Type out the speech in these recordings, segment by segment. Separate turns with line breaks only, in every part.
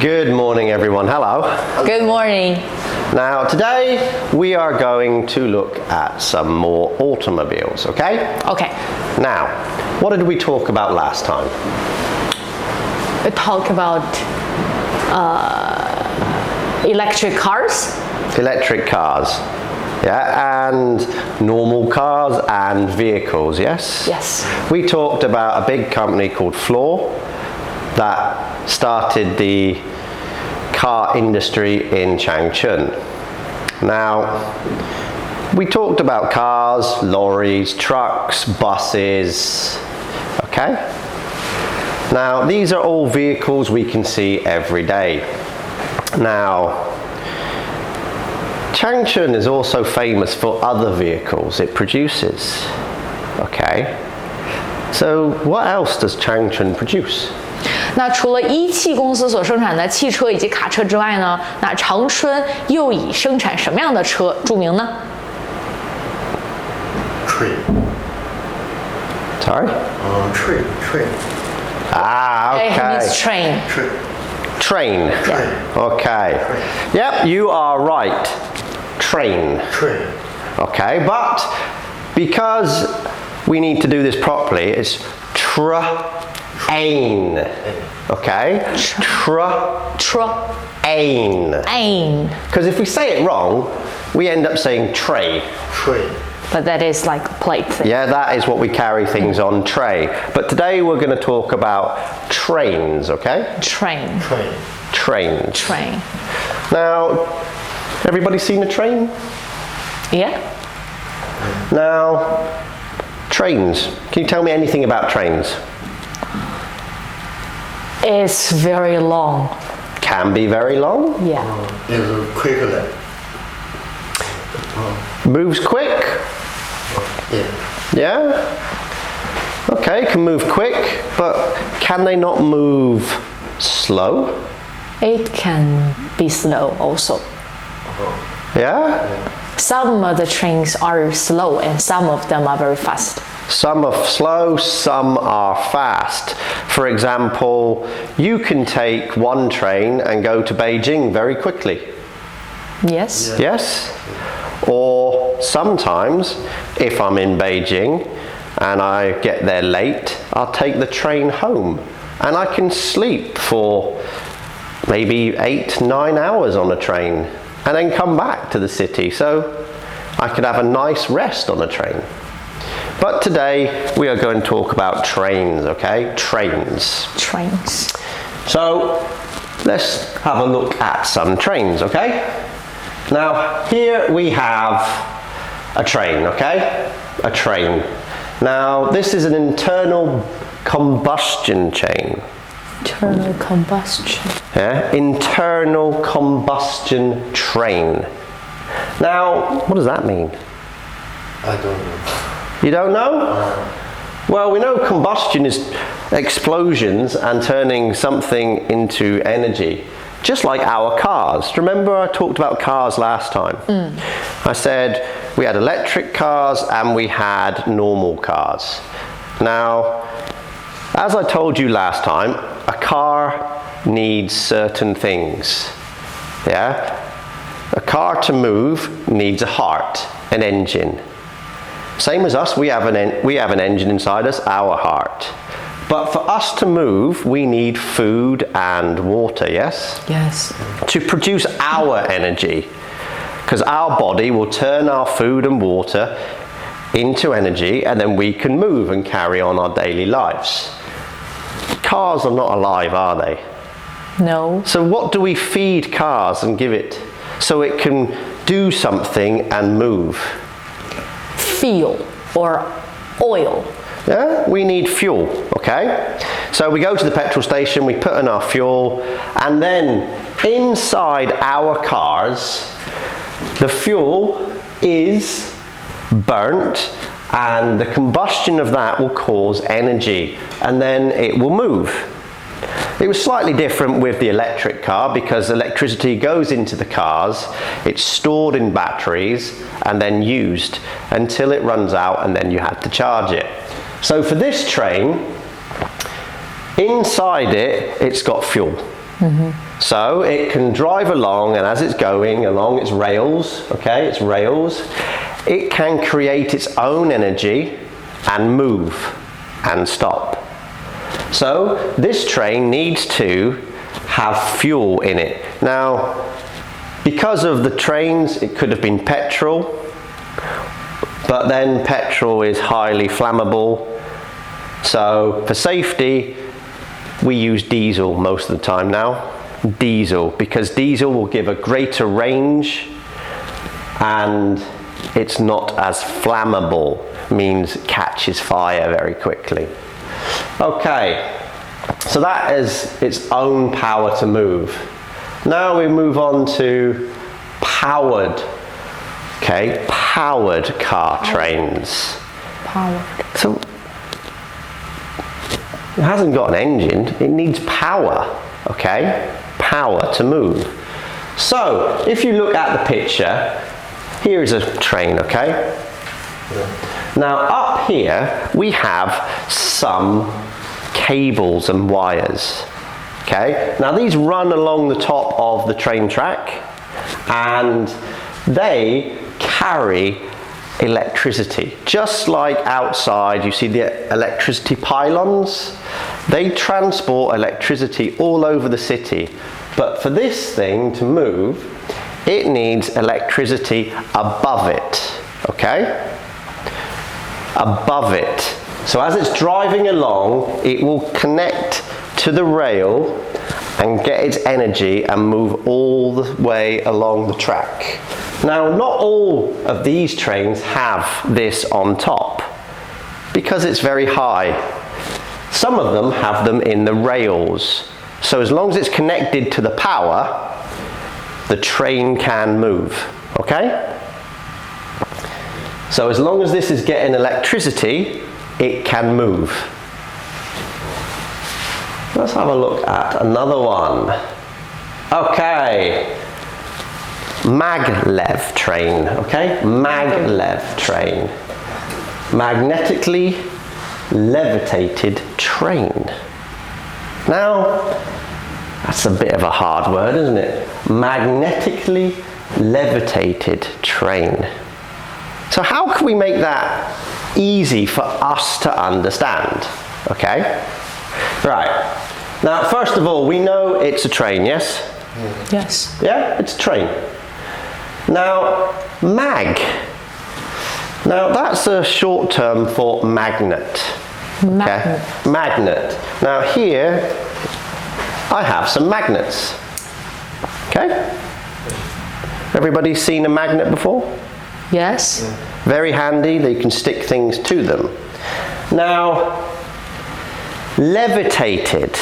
Good morning, everyone. Hello.
Good morning.
Now, today we are going to look at some more automobiles, okay?
Okay.
Now, what did we talk about last time?
We talk about electric cars.
Electric cars, yeah, and normal cars and vehicles, yes?
Yes.
We talked about a big company called Fluor that started the car industry in Changchun. Now, we talked about cars, lorries, trucks, buses, okay? Now, these are all vehicles we can see every day. Now, Changchun is also famous for other vehicles it produces, okay? So, what else does Changchun produce?
那除了一汽公司所生产的汽车以及卡车之外呢，那长春又以生产什么样的车著名呢
Train.
Sorry?
Train.
Ah,
It
okay.
means train.
Train.
Yeah.
Okay. Yep, you are right. Train. Okay, but because we need to do this properly, it's train. Okay? Train. Because if we say it wrong, we end up saying tray.
But that is like a plate thing.
Yeah, that is what we carry things on, tray. But today we're going to talk about trains, okay?
Train.
Trains.
Train.
Now, everybody seen a train?
Yeah.
Now, trains. Can you tell me anything about trains?
It's very long.
Can be very long.
Yeah.
It's quickly.
Moves quick. Yeah? Okay, can move quick, but can they not move slow?
It can be slow also.
Yeah?
Some of the trains are slow and some of them are very fast.
Some are slow, some are fast. For example, you can take one train and go to Beijing very quickly.
Yes.
Yes? Or sometimes, if I'm in Beijing and I get there late, I'll take the train home and I can sleep for maybe 8-9 hours on a train and then come back to the city. So I could have a nice rest on a train. But today we are going to talk about trains, okay? Trains. So let's have a look at some trains, okay? Now here we have a train, okay? A train. Now this is an internal combustion chain.
Internal combustion.
Yeah? Internal combustion train. Now, what does that mean?
I don't know.
You don't know? Well, we know combustion is explosions and turning something into energy, just like our cars. Remember I talked about cars last time? I said we had electric cars and we had normal cars. Now, as I told you last time, a car needs certain things. Yeah? A car to move needs a heart, an engine. Same as us, we have an engine inside us, our heart. But for us to move, we need food and water, yes?
Yes.
To produce our energy. Because our body will turn our food and water into energy and then we can move and carry on our daily lives. Cars are not alive, are they?
No.
So what do we feed cars and give it so it can do something and move?
Fuel or oil.
Yeah, we need fuel, okay? So we go to the petrol station, we put in our fuel, and then inside our cars, the fuel is burnt, and the combustion of that will cause energy, and then it will move. It was slightly different with the electric car because electricity goes into the cars, it's stored in batteries and then used until it runs out and then you have to charge it. So for this train, inside it, it's got fuel. So it can drive along, and as it's going along its rails, okay, its rails, it can create its own energy and move and stop. So this train needs to have fuel in it. Now, because of the trains, it could have been petrol, but then petrol is highly flammable. So for safety, we use diesel most of the time now. Diesel, because diesel will give a greater range and it's not as flammable, means it catches fire very quickly. Okay, so that is its own power to move. Now we move on to powered, okay, powered car trains.
Powered.
So it hasn't got an engine, it needs power, okay? Power to move. So if you look at the picture, here is a train, okay? Now up here we have some cables and wires, okay? Now these run along the top of the train track and they carry electricity. Just like outside you see the electricity pylons, they transport electricity all over the city. But for this thing to move, it needs electricity above it, okay? Above it. So as it's driving along, it will connect to the rail and get its energy and move all the way along the track. Now, not all of these trains have this on top because it's very high. Some of them have them in the rails. So as long as it's connected to the power, the train can move, okay? So as long as this is getting electricity, it can move. Let's have a look at another one. Okay. Maglev train, okay? Maglev train. Magnetically levitated train. Now, that's a bit of a hard word, isn't it? Magnetically levitated train. So how can we make that easy for us to understand? Okay? Right. Now, first of all, we know it's a train, yes?
Yes.
Yeah, it's a train. Now, mag. Now, that's a short term for magnet.
Magnet.
Okay? Magnet. Now, here, I have some magnets. Okay? Everybody seen a magnet before?
Yes.
Very handy, they can stick things to them. Now, levitated.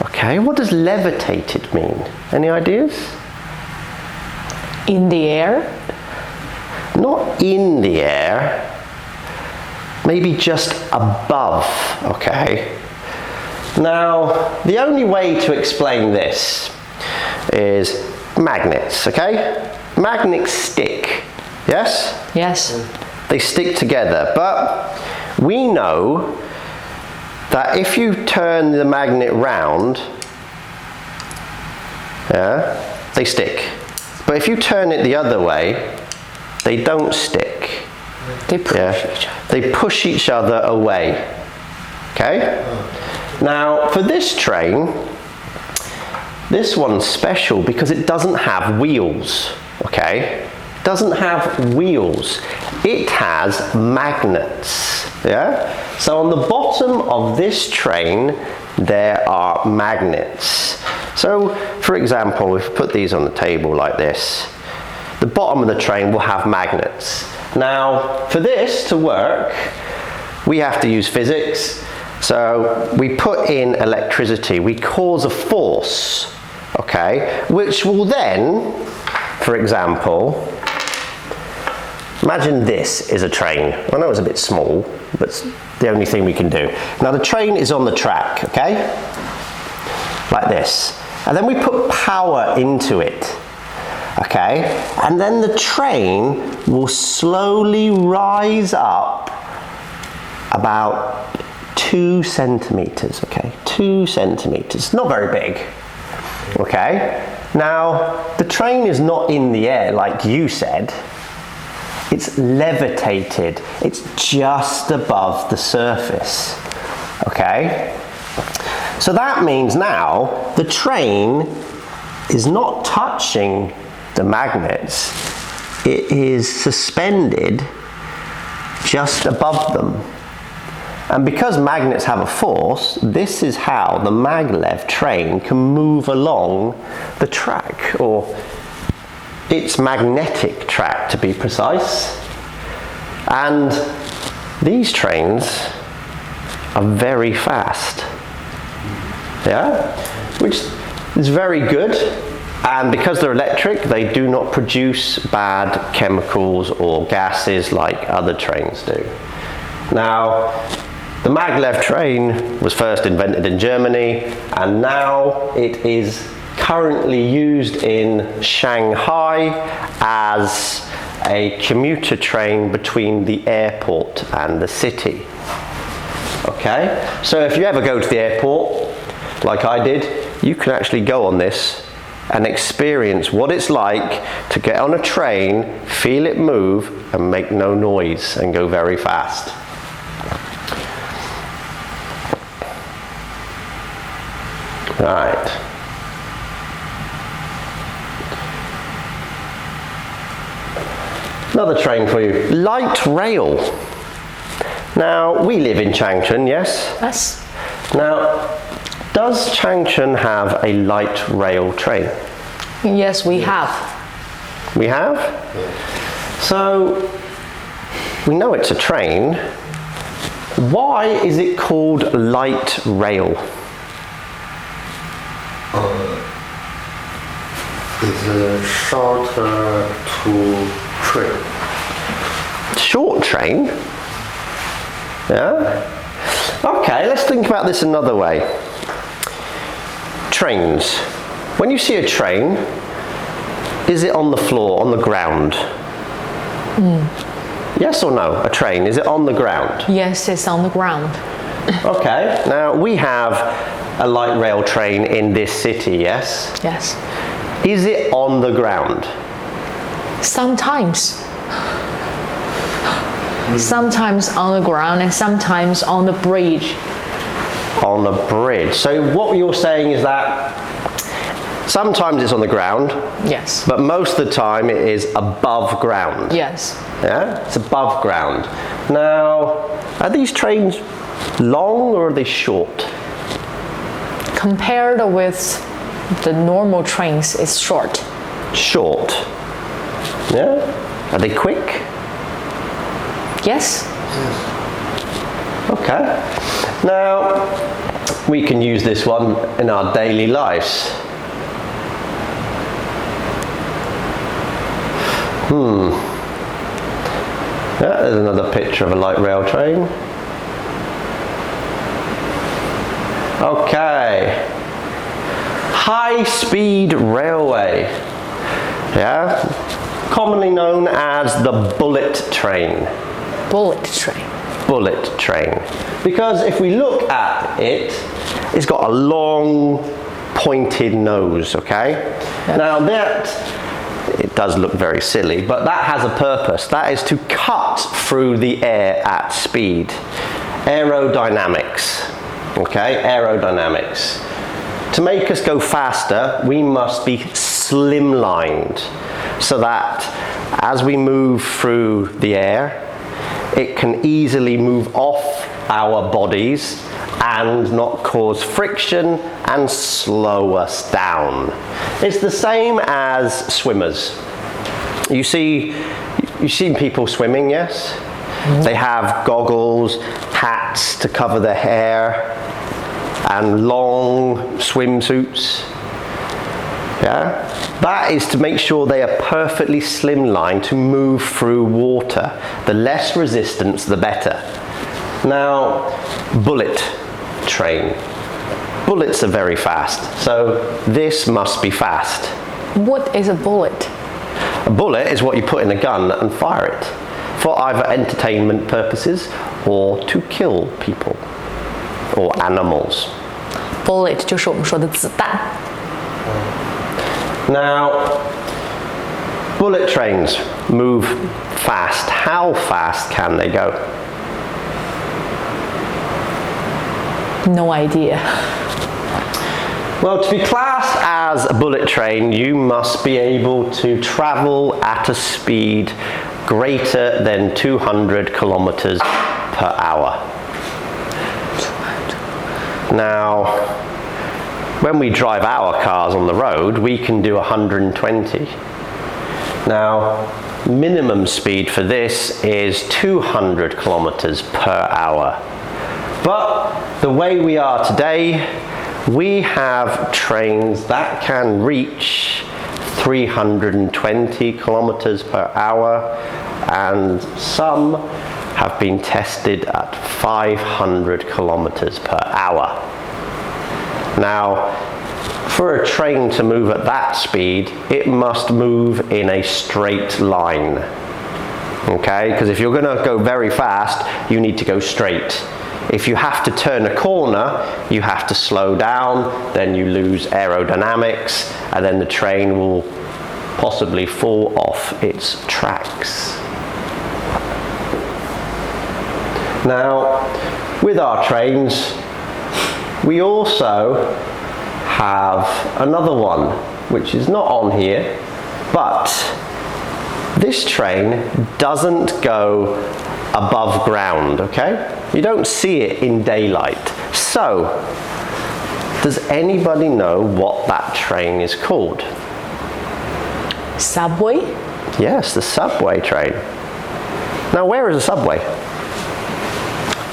Okay, what does levitated mean? Any ideas?
In the air.
Not in the air, maybe just above, okay? Now, the only way to explain this is magnets, okay? Magnets stick, yes?
Yes.
They stick together, but we know that if you turn the magnet round, yeah, they stick. But if you turn it the other way, they don't stick.
They push each other.
They push each other away. Okay? Now, for this train, this one's special because it doesn't have wheels. Okay? It doesn't have wheels. It has magnets. Yeah? So on the bottom of this train, there are magnets. So, for example, if we put these on the table like this, the bottom of the train will have magnets. Now, for this to work, we have to use physics. So we put in electricity, we cause a force, okay, which will then, for example, imagine this is a train. I know it's a bit small, but it's the only thing we can do. Now the train is on the track, okay, like this. And then we put power into it. Okay, and then the train will slowly rise up about 2 centimeters, okay, 2 centimeters, not very big. Okay, now the train is not in the air like you said. It's levitated. It's just above the surface. Okay, so that means now the train is not touching the magnets. It is suspended just above them. And because magnets have a force, this is how the maglev train can move along the track, or its magnetic track to be precise. And these trains are very fast. Yeah? Which is very good. And because they're electric, they do not produce bad chemicals or gases like other trains do. Now, the maglev train was first invented in Germany, and now it is currently used in Shanghai as a commuter train between the airport and the city. Okay, so if you ever go to the airport, like I did, you can actually go on this and experience what it's like to get on a train, feel it move, and make no noise and go very fast. Right. Another train for you. Light rail. Now, we live in Changchun, yes?
Yes.
Now, does Changchun have a light rail train?
Yes, we have.
We have? So, we know it's a train. Why is it called light rail?
It's a short to train.
Short train? Yeah? Okay, let's think about this another way. Trains. When you see a train, is it on the floor, on the ground? Yes or no? A train, is it on the ground?
Yes, it's on the ground.
Okay, now we have a light rail train in this city, yes?
Yes.
Is it on the ground?
Sometimes. Sometimes on the ground and sometimes on the bridge.
On the bridge. So what you're saying is that sometimes it's on the ground,
Yes.
but most of the time it is above ground.
Yes.
Yeah, it's above ground. Now, are these trains long or are they short?
Compared with the normal trains, it's short.
Short. Yeah? Are they quick?
Yes.
Okay. Now, we can use this one in our daily lives. Yeah, there's another picture of a light rail train. Okay. High-speed railway. Yeah. Commonly known as the bullet train.
Bullet train.
Bullet train. Because if we look at it, it's got a long pointed nose, okay?
Yeah.
Now that, it does look very silly, but that has a purpose. That is to cut through the air at speed. Aerodynamics, okay? Aerodynamics. To make us go faster, we must be slimlined so that as we move through the air, it can easily move off our bodies and not cause friction and slow us down. It's the same as swimmers. You've seen people swimming, yes? They have goggles, hats to cover their hair, and long swimsuits. Yeah? That is to make sure they are perfectly slimlined to move through water. The less resistance, the better. Now, bullet train. Bullets are very fast, so this must be fast.
What is a bullet?
A bullet is what you put in a gun and fire it for either entertainment purposes or to kill people or animals.
Bullet 就是我们说的子弹。
Now, bullet trains move fast. How fast can they go?
No idea.
Well, to be classed as a bullet train, you must be able to travel at a speed greater than 200 kilometers per hour. Now, when we drive our cars on the road, we can do 120. Now, minimum speed for this is 200 kilometers per hour. But the way we are today, we have trains that can reach 320 kilometers per hour, and some have been tested at 500 kilometers per hour. Now, for a train to move at that speed, it must move in a straight line. Okay, because if you're going to go very fast, you need to go straight. If you have to turn a corner, you have to slow down, then you lose aerodynamics, and then the train will possibly fall off its tracks. Now, with our trains, we also have another one, which is not on here, but this train doesn't go above ground, okay? You don't see it in daylight. So, does anybody know what that train is called?
Subway?
Yes, the subway train. Now, where is a subway?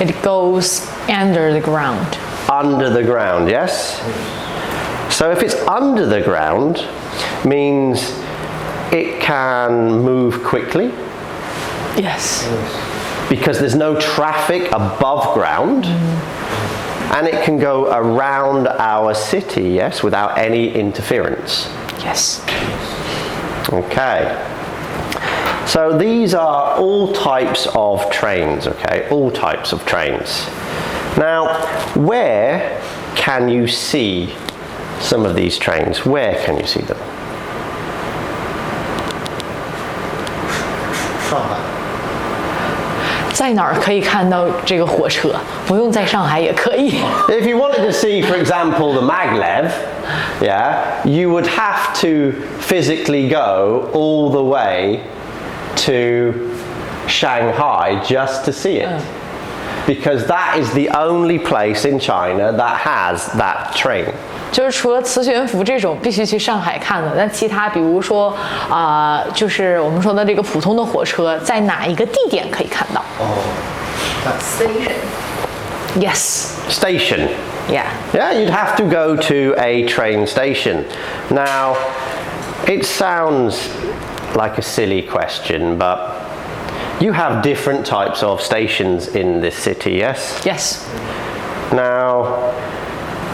It goes under the ground.
Under the ground, yes? So if it's under the ground, means it can move quickly.
Yes.
Because there's no traffic above ground, and it can go around our city, yes, without any interference.
Yes.
Okay. So these are all types of trains, okay? All types of trains. Now, where can you see some of these trains? Where can you see them?
上海。
在哪儿可以看到这个火车？不用在上海也可以。
If you wanted to see, for example, the Maglev, yeah, you would have to physically go all the way to Shanghai just to see it. Because that is the only place in China that has that train.
就是除了磁悬浮这种必须去上海看的，那其他比如说就是我们说的这个普通的火车，在哪一个地点可以看到？
Station.
Yes.
Station.
Yeah.
Yeah, you'd have to go to a train station. Now, it sounds like a silly question, but you have different types of stations in this city, yes?
Yes.
Now,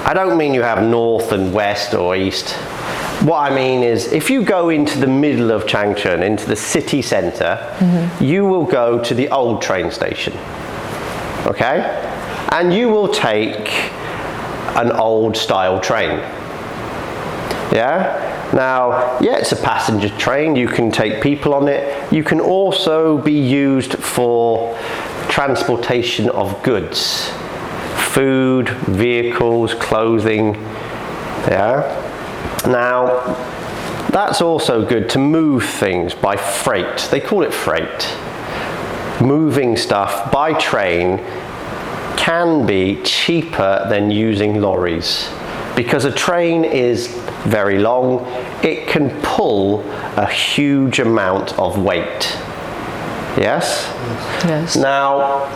I don't mean you have north and west or east. What I mean is, if you go into the middle of Changchun, into the city centre, you will go to the old train station, okay? And you will take an old style train, yeah? Now, yeah, it's a passenger train, you can take people on it. You can also be used for transportation of goods. Food, vehicles, clothing, yeah? Now, that's also good to move things by freight. They call it freight. Moving stuff by train can be cheaper than using lorries, because a train is very long. It can pull a huge amount of weight. Yes?
Yes.
Now,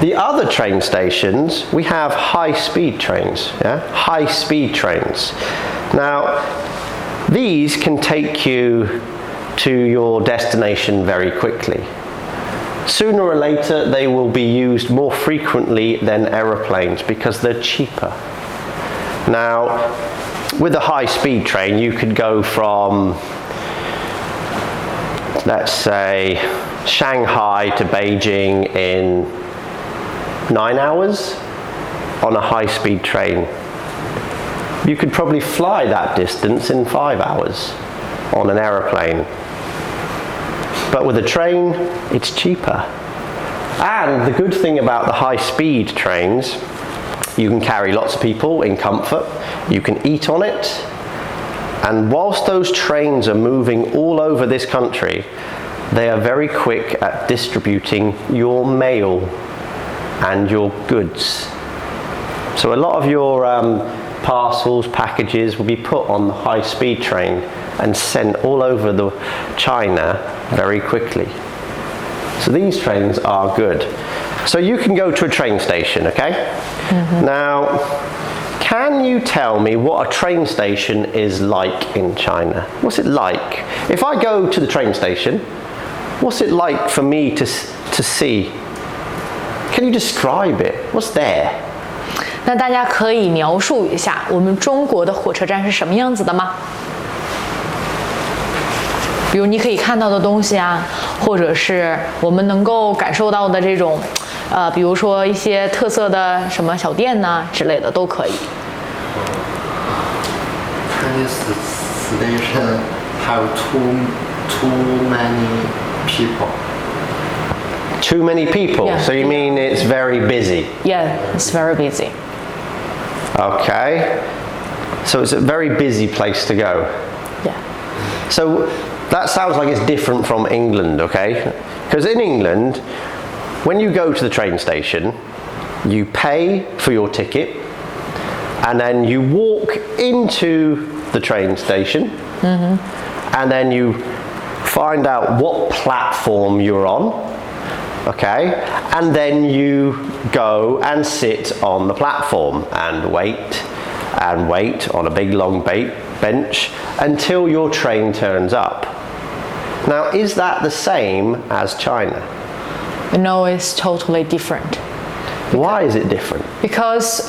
the other train stations, we have high-speed trains, yeah? High-speed trains. Now, these can take you to your destination very quickly. Sooner or later, they will be used more frequently than aeroplanes because they're cheaper. Now, with a high-speed train, you could go from, let's say, Shanghai to Beijing in 9 hours on a high-speed train. You could probably fly that distance in 5 hours on an aeroplane. But with a train, it's cheaper. And the good thing about the high-speed trains, you can carry lots of people in comfort, you can eat on it, and whilst those trains are moving all over this country, they are very quick at distributing your mail and your goods. So a lot of your parcels, packages will be put on the high-speed train and sent all over China very quickly. So these trains are good. So you can go to a train station, okay? Now, can you tell me what a train station is like in China? What's it like? If I go to the train station, what's it like for me to see? Can you describe it? What's there?
那大家可以描述一下我们中国的火车站是什么样子的吗？比如你可以看到的东西啊，或者是我们能够感受到的这种，比如说一些特色的什么小店呐之类的都可以。
Chinese station have too many people.
Too many people.
Yeah.
So you mean it's very busy?
Yeah, it's very busy.
Okay. So it's a very busy place to go.
Yeah.
So that sounds like it's different from England, okay? Because in England, when you go to the train station, you pay for your ticket and then you walk into the train station and then you find out what platform you're on, okay? And then you go and sit on the platform and wait on a big long bench until your train turns up. Now, is that the same as China?
No, it's totally different.
Why is it different?
Because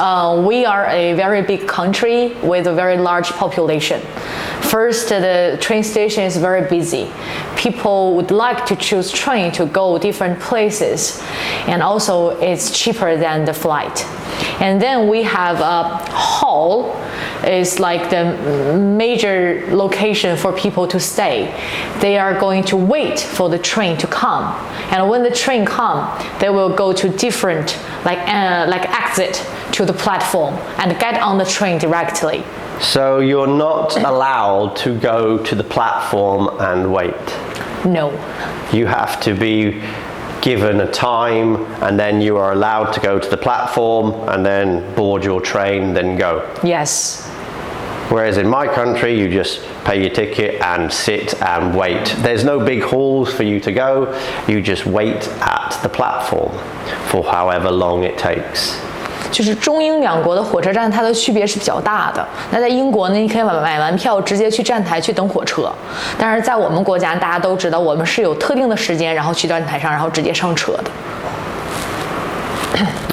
we are a very big country with a very large population. First, the train station is very busy. People would like to choose train to go different places, and also it's cheaper than the flight. And then we have a hall. Is like the major location for people to stay. They are going to wait for the train to come, and when the train comes, they will go to different like exit to the platform and get on the train directly.
So you're not allowed to go to the platform and wait?
No.
You have to be given a time and then you are allowed to go to the platform and then board your train, then go.
Yes.
Whereas in my country, you just pay your ticket and sit and wait. There's no big halls for you to go. You just wait at the platform for however long it takes.
就是中英两国的火车站，它的区别是比较大的。那在英国呢，你可以买完票直接去站台去等火车，但是在我们国家，大家都知道，我们是有特定的时间，然后去站台上，然后直接上车的。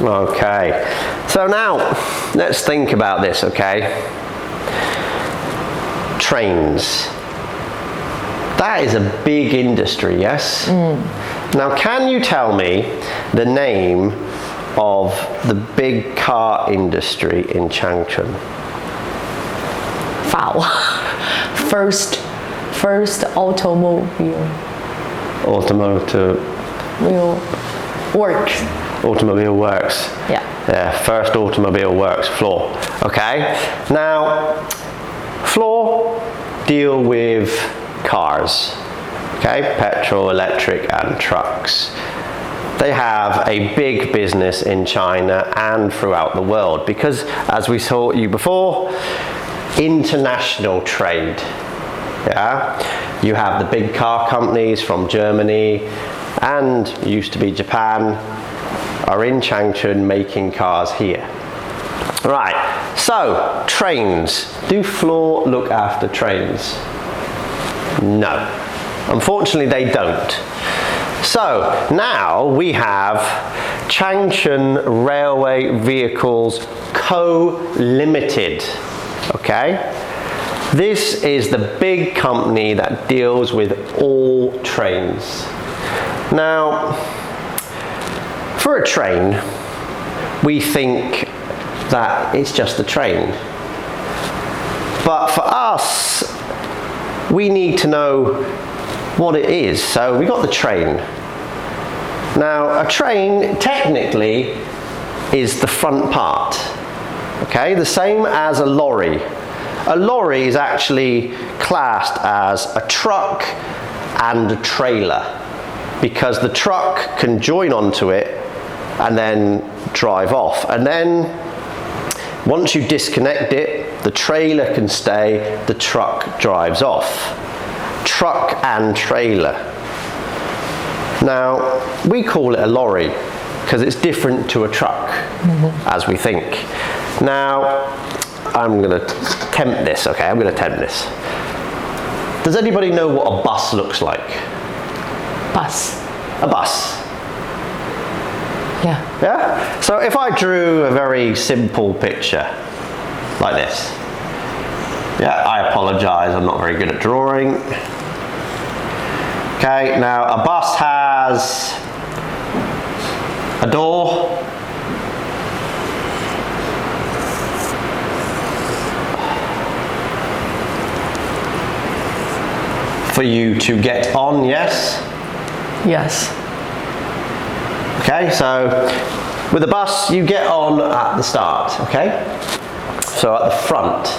Okay, so now let's think about this, okay? Trains. That is a big industry, yes? Now, can you tell me the name of the big car industry in Changchun?
Wow. First automobile works.
Automobile works.
Yeah.
First automobile works floor. Okay. Now, floor deal with cars. Okay, petrol, electric, and trucks. They have a big business in China and throughout the world because, as we taught you before, international trade. Yeah, you have the big car companies from Germany and used to be Japan are in Changchun making cars here. Right, so trains. Do Floor look after trains? No, unfortunately they don't. So now we have Changchun Railway Vehicles Co. Limited. Okay, this is the big company that deals with all trains. Now, for a train, we think that it's just a train. But for us, we need to know what it is. So we got the train. Now, a train technically is the front part. Okay, the same as a lorry. A lorry is actually classed as a truck and a trailer because the truck can join onto it and then drive off. And then once you disconnect it, the trailer can stay, the truck drives off. Truck and trailer. Now, we call it a lorry because it's different to a truck, as we think. Now, I'm going to tempt this, okay? I'm going to tempt this. Does anybody know what a bus looks like?
Bus.
A bus.
Yeah.
Yeah? So if I drew a very simple picture, like this. Yeah, I apologize, I'm not very good at drawing. Okay, now a bus has a door, for you to get on, yes?
Yes.
Okay, so with a bus, you get on at the start, okay? So at the front,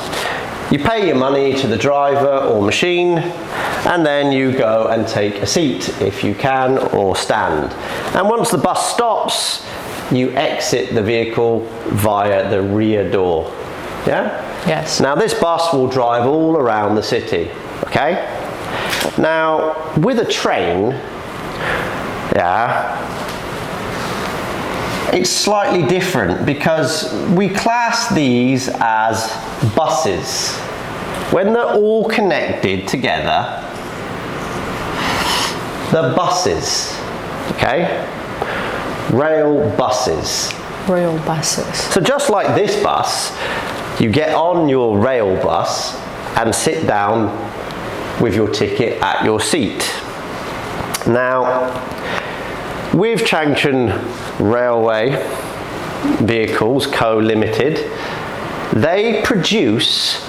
you pay your money to the driver or machine, and then you go and take a seat if you can, or stand. And once the bus stops, you exit the vehicle via the rear door. Yeah?
Yes.
Now this bus will drive all around the city, okay? Now, with a train, yeah, it's slightly different because we class these as buses. When they're all connected together, they're buses, okay? Rail buses.
Rail buses.
So just like this bus, you get on your rail bus and sit down with your ticket at your seat. Now, with Changchun Railway Vehicles Co. Limited, they produce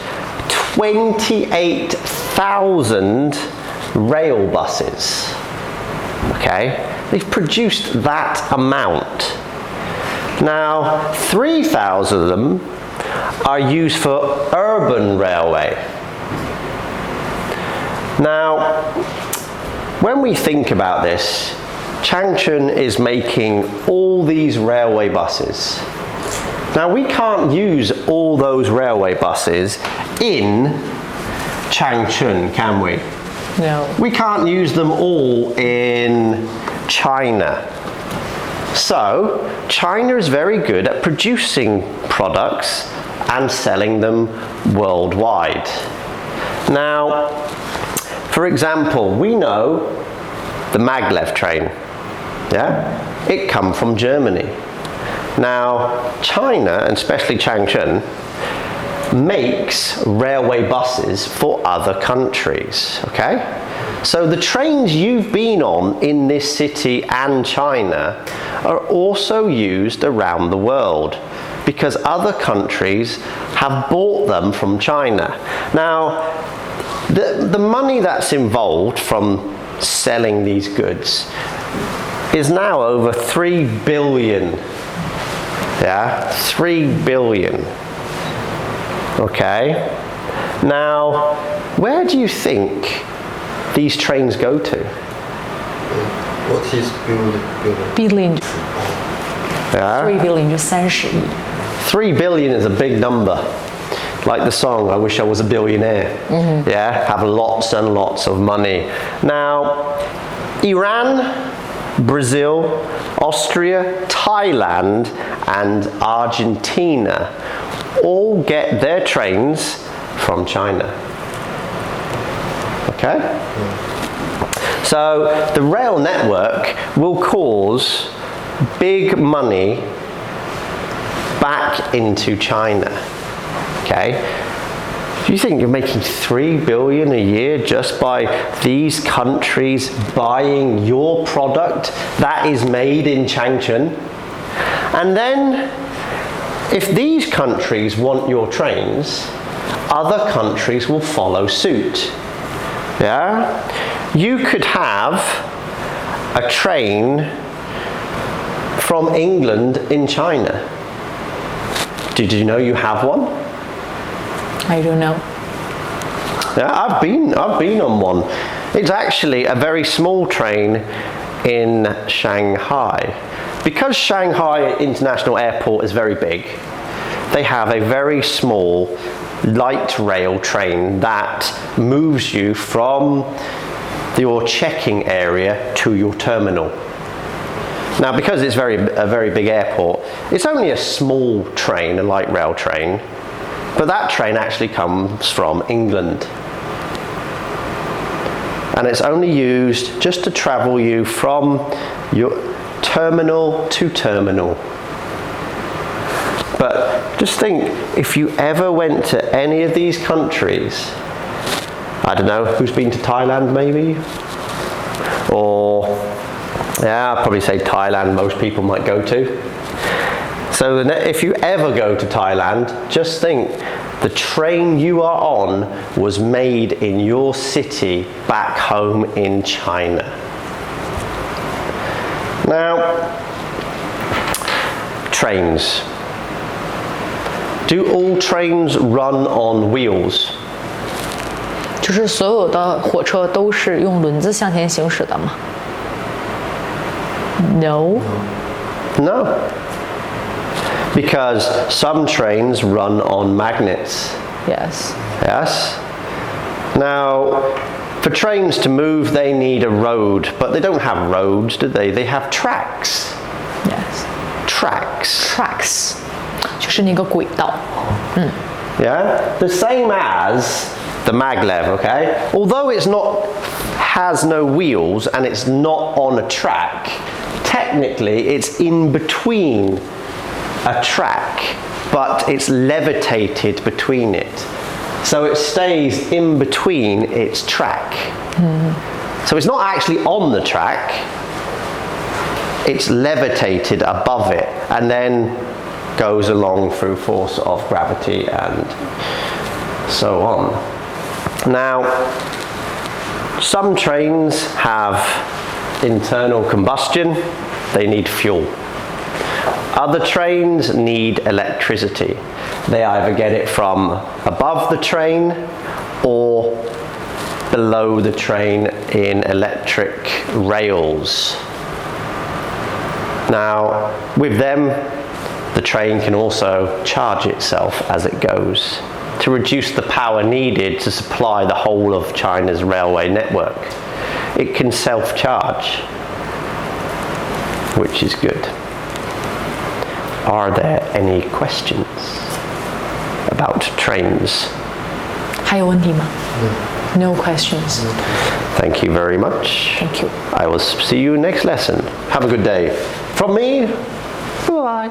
28,000 rail buses. Okay, they've produced that amount. Now, 3,000 of them are used for urban railway. Now, when we think about this, Changchun is making all these railway buses. Now, we can't use all those railway buses in Changchun, can we?
No.
We can't use them all in China. So, China is very good at producing products and selling them worldwide. Now, for example, we know the Maglev train. Yeah? It come from Germany. Now, China, and especially Changchun, makes railway buses for other countries, okay? So the trains you've been on in this city and China are also used around the world because other countries have bought them from China. Now, the money that's involved from selling these goods is now over 3 billion. Yeah, 3 billion. Okay. Now, where do you think these trains go to?
What is
Billion.
Yeah.
3 billion 就30亿。
3 billion is a big number. Like the song, I wish I was a billionaire. Yeah, have lots and lots of money. Now, Iran, Brazil, Austria, Thailand, and Argentina all get their trains from China. Okay? So the rail network will cause big money back into China. Okay? Do you think you're making 3 billion a year just by these countries buying your product that is made in Changchun? And then, if these countries want your trains, other countries will follow suit. Yeah? You could have a train from England in China. Did you know you have one?
I don't know.
Yeah, I've been on one. It's actually a very small train in Shanghai. Because Shanghai International Airport is very big, they have a very small light rail train that moves you from your checking area to your terminal. Now, because it's a very big airport, it's only a small train, a light rail train, but that train actually comes from England. And it's only used just to travel you from your terminal to terminal. But just think, if you ever went to any of these countries, I don't know, who's been to Thailand maybe? Or, yeah, I'll probably say Thailand, most people might go to. So if you ever go to Thailand, just think, the train you are on was made in your city back home in China. Now, trains. Do all trains run on wheels?
就是所有的火车都是用轮子向前行驶的吗？ No.
No. Because some trains run on magnets.
Yes.
Yes. Now, for trains to move, they need a road, but they don't have roads, do they? They have tracks.
Yes.
Tracks.
Tracks 就是那个轨道。
Yeah? The same as the maglev, okay? Although has no wheels and it's not on a track, technically it's in between a track, but it's levitated between it. So it stays in between its track. So it's not actually on the track, it's levitated above it and then goes along through force of gravity and so on. Now, some trains have internal combustion, they need fuel. Other trains need electricity. They either get it from above the train or below the train in electric rails. Now, with them, the train can also charge itself as it goes to reduce the power needed to supply the whole of China's railway network. It can self-charge, which is good. Are there any questions about trains?
还有问题吗？ No questions.
Thank you very much.
Thank you.
I will see you next lesson. Have a good day. From me, bye.